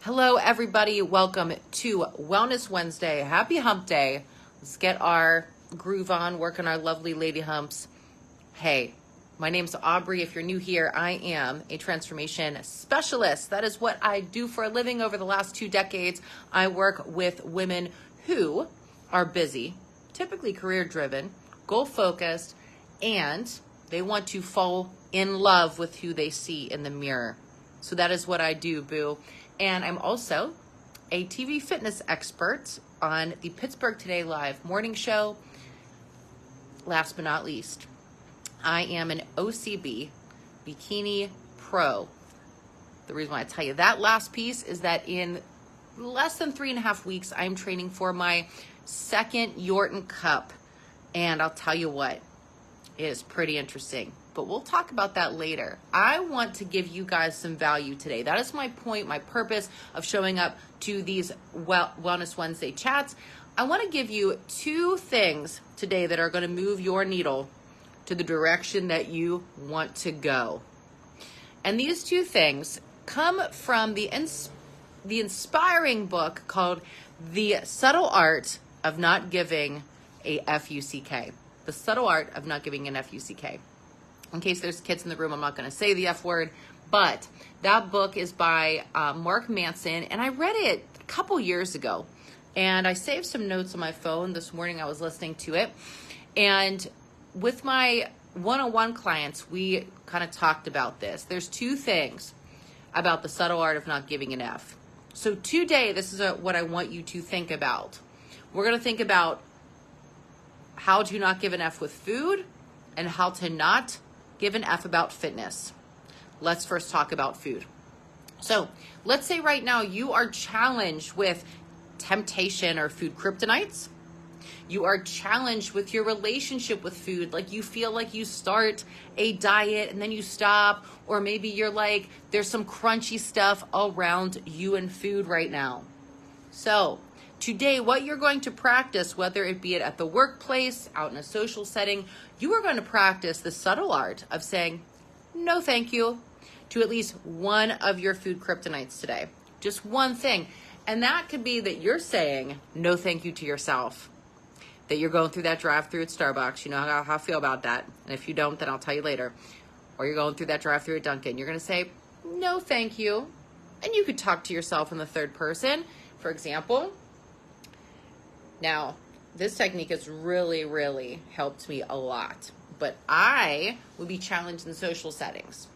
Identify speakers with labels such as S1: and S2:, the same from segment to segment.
S1: Hello, everybody. Welcome to Wellness Wednesday. Happy hump day. Let's get our groove on, working our lovely lady humps. Hey, my name's Aubrey. If you're new here, I am a transformation specialist. That is what I do for a living over the last 2 decades. I work with women who are busy, typically career-driven, goal-focused, and they want to fall in love with who they see in the mirror. So that is what I do, boo. And I'm also a TV fitness expert on the Pittsburgh Today Live morning show. Last but not least, I am an OCB Bikini Pro. The reason why I tell you that last piece is that in less than 3.5 weeks, I'm training for my second Yorton Cup. And I'll tell you what, it is pretty interesting. But we'll talk about that later. I want to give you guys some value today. That is my point, my purpose of showing up to these Wellness Wednesday chats. I want to give you 2 things today that are going to move your needle to the direction that you want to go. And these 2 things come from the inspiring book called The Subtle Art of Not Giving a F-U-C-K. The Subtle Art of Not Giving an F-U-C-K. In case there's kids in the room, I'm not going to say the F word, but that book is by Mark Manson, and I read it a couple years ago, and I saved some notes on my phone. This morning I was listening to it, and with my one-on-one clients, we kind of talked about this. There's 2 things about the subtle art of not giving an F. So today, this is what I want you to think about. We're going to think about how to not give an F with food and how to not give an F about fitness. Let's first talk about food. So let's say right now you are challenged with temptation or food kryptonites. You are challenged with your relationship with food. Like you feel like you start a diet and then you stop, or maybe you're like, there's some crunchy stuff around you and food right now. So today, what you're going to practice, whether it be at the workplace, out in a social setting, you are going to practice the subtle art of saying, no thank you, to at least one of your food kryptonites today. Just one thing. And that could be that you're saying no thank you to yourself. That you're going through that drive-thru at Starbucks. You know how I feel about that. And if you don't, then I'll tell you later. Or you're going through that drive-thru at Dunkin'. You're going to say, no thank you. And you could talk to yourself in the third person. For example, now, this technique has really, really helped me a lot. But I would be challenged in social settings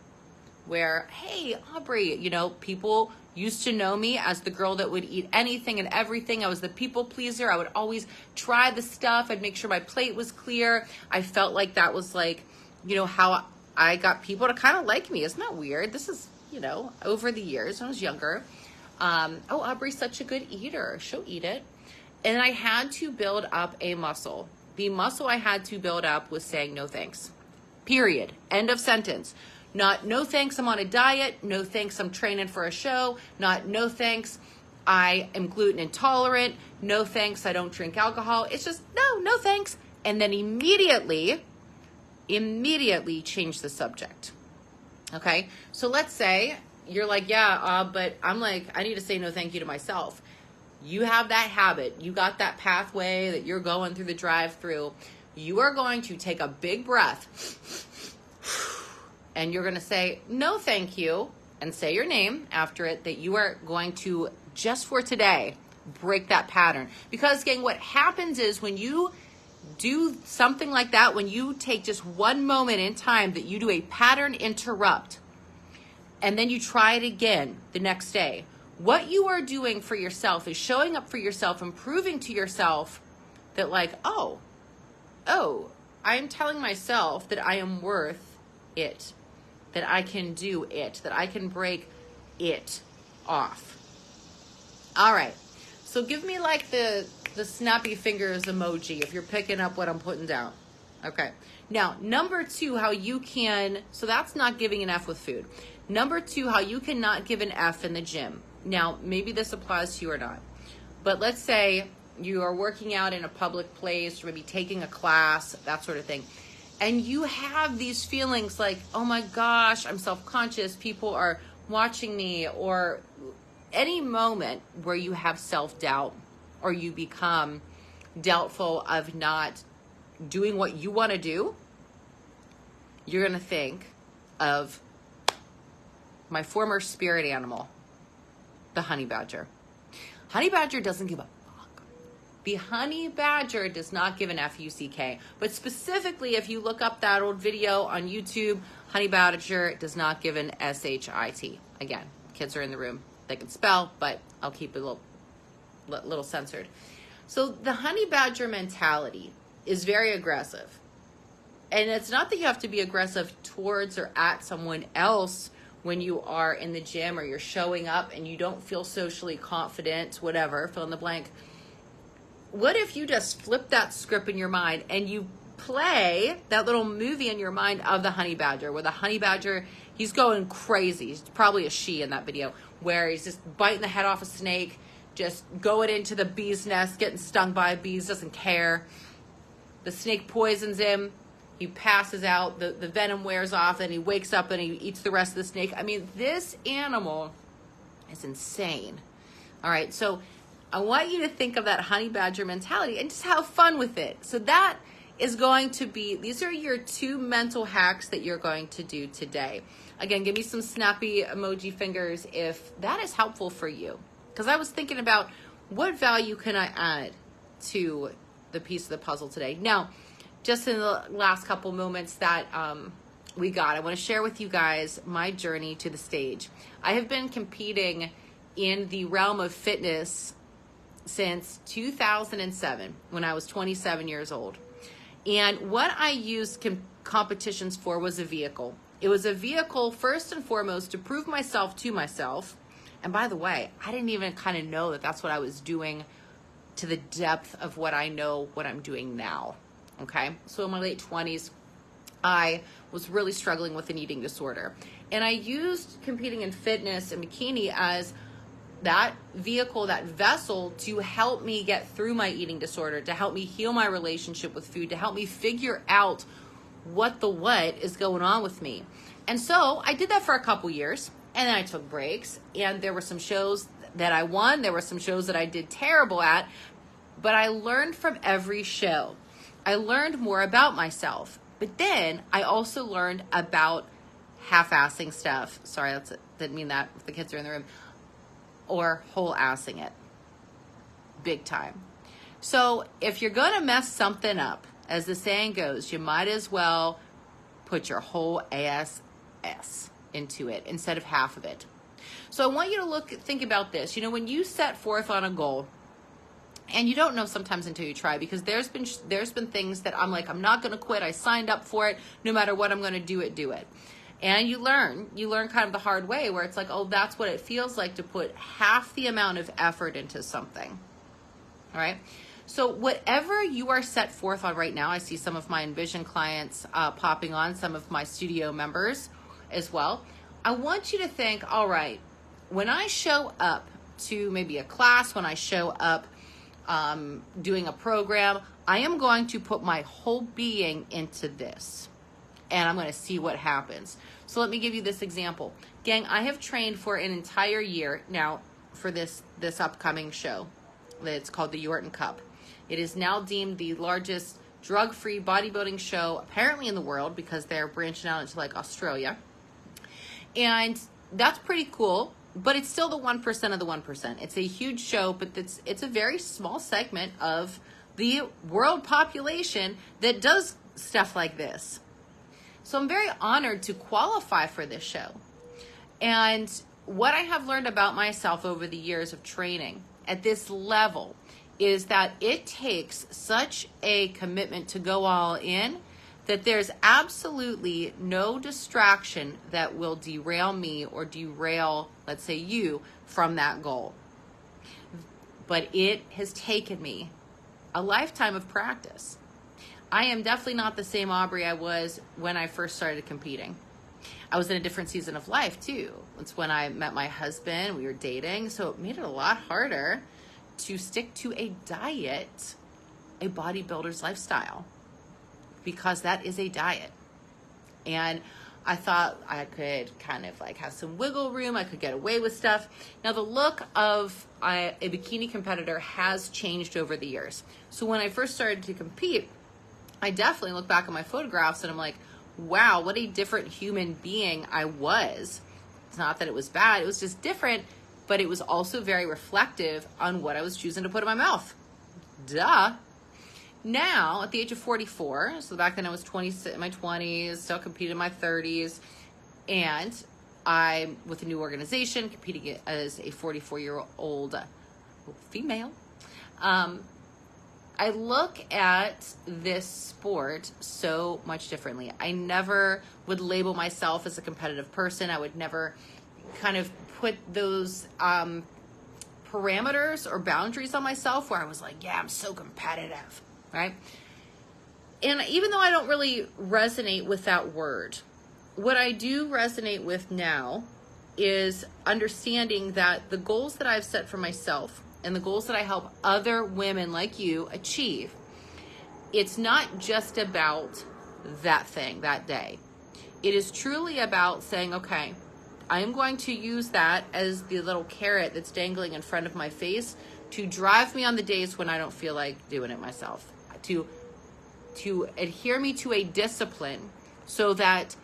S1: where, hey, Aubrey, people used to know me as the girl that would eat anything and everything. I was the people pleaser. I would always try the stuff. I'd make sure my plate was clear. I felt like that was how I got people to kind of like me. Isn't that weird? This is, over the years when I was younger. Aubrey's such a good eater. She'll eat it. And I had to build up a muscle. The muscle I had to build up was saying no thanks. Period. End of sentence. Not no thanks, I'm on a diet. No thanks, I'm training for a show. Not no thanks, I am gluten intolerant. No thanks, I don't drink alcohol. It's just no thanks. And then immediately change the subject. Okay? So let's say you're like, but I'm like, I need to say no thank you to myself. You have that habit. You got that pathway that you're going through the drive-thru. You are going to take a big breath and you're going to say, no, thank you, and say your name after it, that you are going to, just for today, break that pattern. Because, gang, what happens is when you do something like that, when you take just one moment in time that you do a pattern interrupt, and then you try it again the next day, what you are doing for yourself is showing up for yourself and proving to yourself that I'm telling myself that I am worth it, that I can do it, that I can break it off. All right. So give me the snappy fingers emoji if you're picking up what I'm putting down. Okay. Now, number 2, how you can, so that's not giving an F with food. Number 2, how you cannot give an F in the gym. Now, maybe this applies to you or not, but let's say you are working out in a public place, or maybe taking a class, that sort of thing, and you have these feelings like, oh my gosh, I'm self-conscious, people are watching me, any moment where you have self-doubt or you become doubtful of not doing what you want to do, you're going to think of my former spirit animal, the honey badger. Honey badger doesn't give a fuck. The honey badger does not give an F-U-C-K. But specifically, if you look up that old video on YouTube, honey badger does not give an S-H-I-T. Again, kids are in the room. They can spell, but I'll keep it a little censored. So the honey badger mentality is very aggressive. And it's not that you have to be aggressive towards or at someone else when you are in the gym or you're showing up and you don't feel socially confident, whatever, fill in the blank. What if you just flip that script in your mind and you play that little movie in your mind of the honey badger, where the honey badger, he's going crazy. He's probably a she in that video, where he's just biting the head off a snake, just going into the bee's nest, getting stung by bees, doesn't care. The snake poisons him. He passes out, the venom wears off, and he wakes up and he eats the rest of the snake. I mean, this animal is insane. All right, so I want you to think of that honey badger mentality and just have fun with it. So that is going to be, these are your 2 mental hacks that you're going to do today. Again, give me some snappy emoji fingers if that is helpful for you. Because I was thinking about what value can I add to the piece of the puzzle today. Now, just in the last couple moments that I want to share with you guys my journey to the stage. I have been competing in the realm of fitness since 2007, when I was 27 years old. And what I used competitions for was a vehicle. It was a vehicle, first and foremost, to prove myself to myself. And by the way, I didn't even kind of know that that's what I was doing to the depth of what I know what I'm doing now. Okay, so in my late 20s, I was really struggling with an eating disorder. And I used competing in fitness and bikini as that vehicle, that vessel to help me get through my eating disorder, to help me heal my relationship with food, to help me figure out what is going on with me. And so I did that for a couple years, and then I took breaks, and there were some shows that I won. There were some shows that I did terrible at, but I learned from every show. I learned more about myself, but then I also learned about half-assing stuff. Sorry, didn't mean that if the kids are in the room. Or whole-assing it. Big time. So if you're going to mess something up, as the saying goes, you might as well put your whole ass into it instead of half of it. So I want you to think about this. You know, when you set forth on a goal, and you don't know sometimes until you try, because there's been things that I'm like, I'm not going to quit. I signed up for it. No matter what I'm going to do it. And you learn kind of the hard way, where it's like, oh, that's what it feels like to put half the amount of effort into something. All right. So whatever you are set forth on right now, I see some of my Envision clients popping on, some of my studio members as well. I want you to think, all right, when I show up to maybe a class, when I show up doing a program, I am going to put my whole being into this, and I'm going to see what happens. So let me give you this example. Gang, I have trained for an entire year now for this upcoming show. It's called the Yorton Cup. It is now deemed the largest drug-free bodybuilding show apparently in the world, because they're branching out into like Australia. And that's pretty cool. But it's still the 1% of the 1%. It's a huge show, but it's a very small segment of the world population that does stuff like this. So I'm very honored to qualify for this show. And what I have learned about myself over the years of training at this level is that it takes such a commitment to go all in that there's absolutely no distraction that will derail me or derail, let's say, you from that goal. But it has taken me a lifetime of practice. I am definitely not the same Aubrey I was when I first started competing. I was in a different season of life too. It's when I met my husband, we were dating, so it made it a lot harder to stick to a diet, a bodybuilder's lifestyle, because that is a diet. And I thought I could kind of like have some wiggle room. I could get away with stuff. Now the look of a bikini competitor has changed over the years. So when I first started to compete, I definitely look back at my photographs and I'm like, wow, what a different human being I was. It's not that it was bad, it was just different, but it was also very reflective on what I was choosing to put in my mouth. Duh. Now, at the age of 44, so back then I was in my 20s, still competing in my 30s, and I'm with a new organization, competing as a 44-year-old female. I look at this sport so much differently. I never would label myself as a competitive person. I would never kind of put those parameters or boundaries on myself where I was like, yeah, I'm so competitive, right? And even though I don't really resonate with that word, what I do resonate with now is understanding that the goals that I've set for myself and the goals that I help other women like you achieve, it's not just about that thing, that day. It is truly about saying, okay, I'm going to use that as the little carrot that's dangling in front of my face to drive me on the days when I don't feel like doing it myself, to adhere me to a discipline so that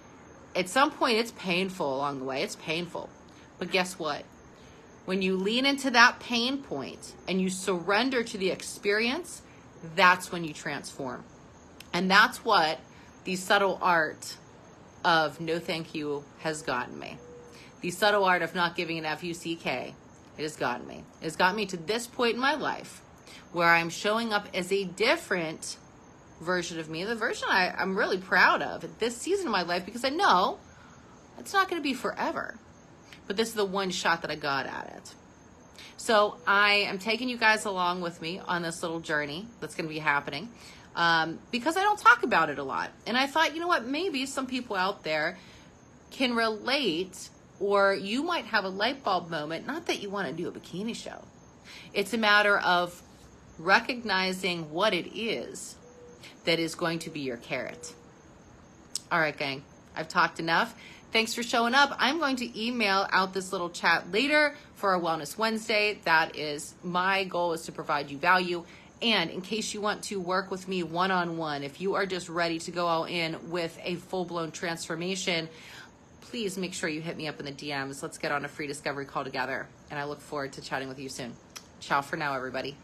S1: at some point it's painful along the way. It's painful. But guess what? When you lean into that pain point and you surrender to the experience, that's when you transform. And that's what the subtle art of no thank you has gotten me. The subtle art of not giving an F-U-C-K, it has gotten me. It has gotten me to this point in my life where I'm showing up as a different version of me, the version I'm really proud of at this season of my life, because I know it's not going to be forever. But this is the one shot that I got at it. So I am taking you guys along with me on this little journey that's going to be happening because I don't talk about it a lot. And I thought, you know what, maybe some people out there can relate, or you might have a light bulb moment. Not that you want to do a bikini show. It's a matter of recognizing what it is that is going to be your carrot. All right, gang, I've talked enough. Thanks for showing up. I'm going to email out this little chat later for our Wellness Wednesday. That is my goal, is to provide you value. And in case you want to work with me one-on-one, if you are just ready to go all in with a full-blown transformation, please make sure you hit me up in the DMs. Let's get on a free discovery call together. And I look forward to chatting with you soon. Ciao for now, everybody.